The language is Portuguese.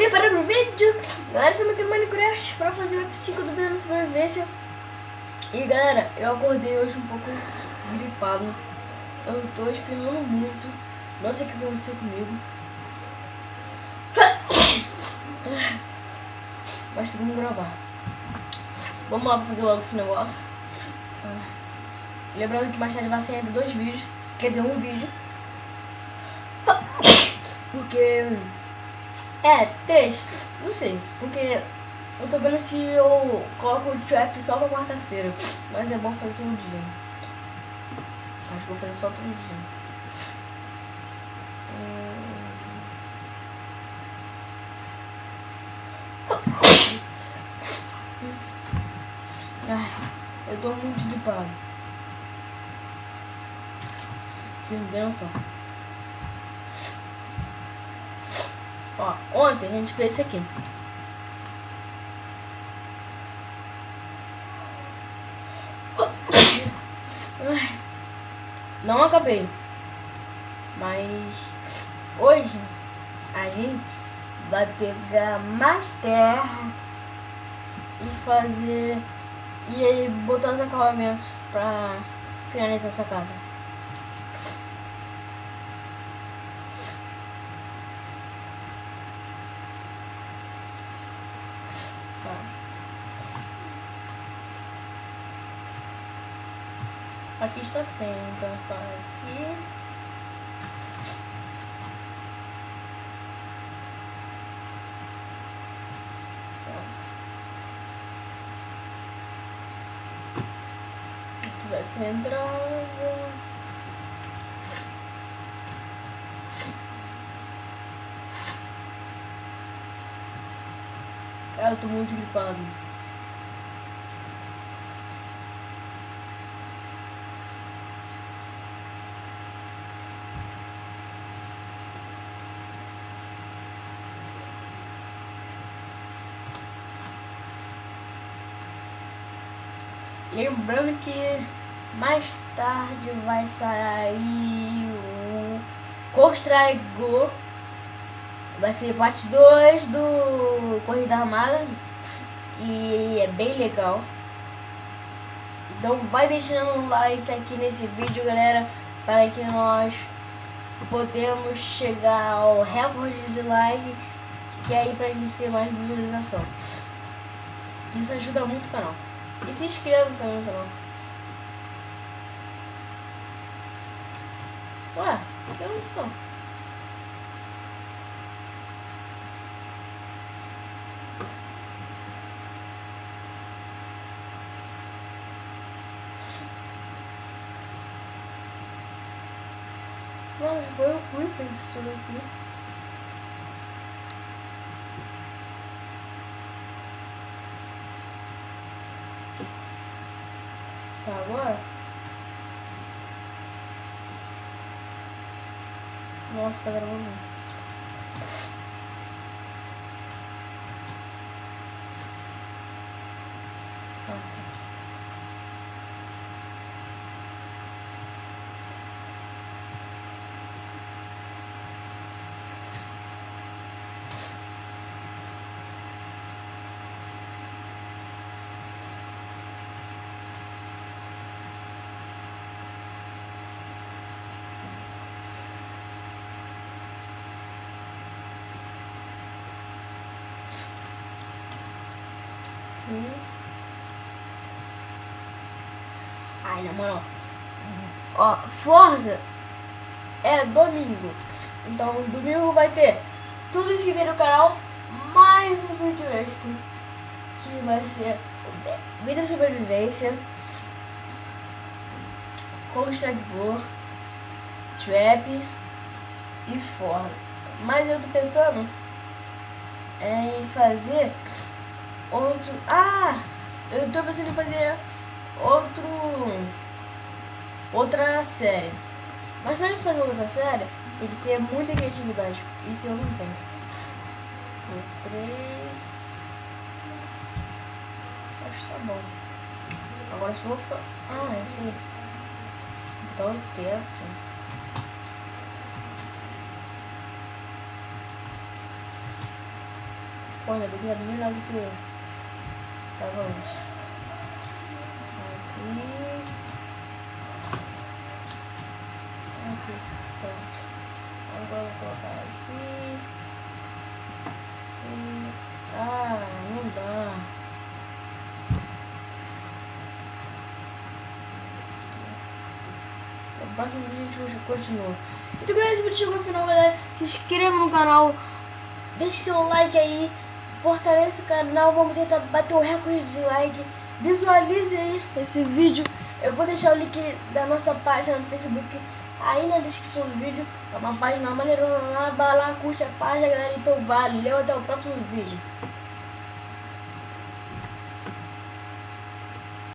E para o vídeo, galera, estamos aqui no Minecraft para fazer o F5 do Vida na Sobrevivência. E galera, eu acordei hoje um pouco gripado. Eu tô espirrando muito. Não sei o que aconteceu comigo. Mas tem como gravar. Vamos lá pra fazer logo esse negócio. Lembrando que mais tarde vai sair ainda 2 vídeos. Quer dizer, um vídeo. Porque... 3. Não sei. Porque eu tô vendo se eu coloco o trap só pra quarta-feira. Mas é bom fazer todo dia. Acho que vou fazer só todo dia. Ai, eu tô muito gripado. Vocês não tem noção. Ó, ontem a gente fez esse aqui. Ai, não acabei. Mas hoje a gente vai pegar mais terra e fazer e aí botar os acabamentos pra finalizar essa casa. Aqui está sendo, então para aqui. Aqui vai ser a entrada. Eu tô muito gripado. Lembrando que mais tarde vai sair o Contra Go. Vai ser parte 2 do Corrida Armada. E é bem legal. Então vai deixando um like aqui nesse vídeo, galera, para que nós podemos chegar ao recorde de like, que é aí pra gente ter mais visualização. Isso ajuda muito o canal. E se inscreva também no canal. Ué, que é onde não? Não, foi o Creeper que estou aqui. Tá, agora? Nossa, tá gravando. Ai, na moral. Ó, Forza é domingo. Então domingo vai ter tudo isso que tem no canal, mais um vídeo extra, que vai ser Vida de Sobrevivência, Contra Go, Trap e Forza. Mas eu tô pensando em fazer outro... eu tô pensando em fazer outra série. Mas pra fazer outra série, tem que ter muita criatividade. Isso eu não tenho. 3. Acho que tá bom. Agora se vou... esse aí. Então o teto. Pô, ainda bem que era melhor do que eu tava antes. Aqui, pronto. Agora eu vou colocar aqui. Não dá. No próximo vídeo a gente continua. Então galera, esse vídeo chegou ao final, galera. Se inscreva no canal. Deixe seu like aí. Fortaleça o canal. Vamos tentar bater o recorde de like. Visualize aí esse vídeo. Eu vou deixar o link da nossa página no Facebook aí na descrição do vídeo. É uma página maneira lá, vai lá, curte a página, galera. Então valeu, até o próximo vídeo.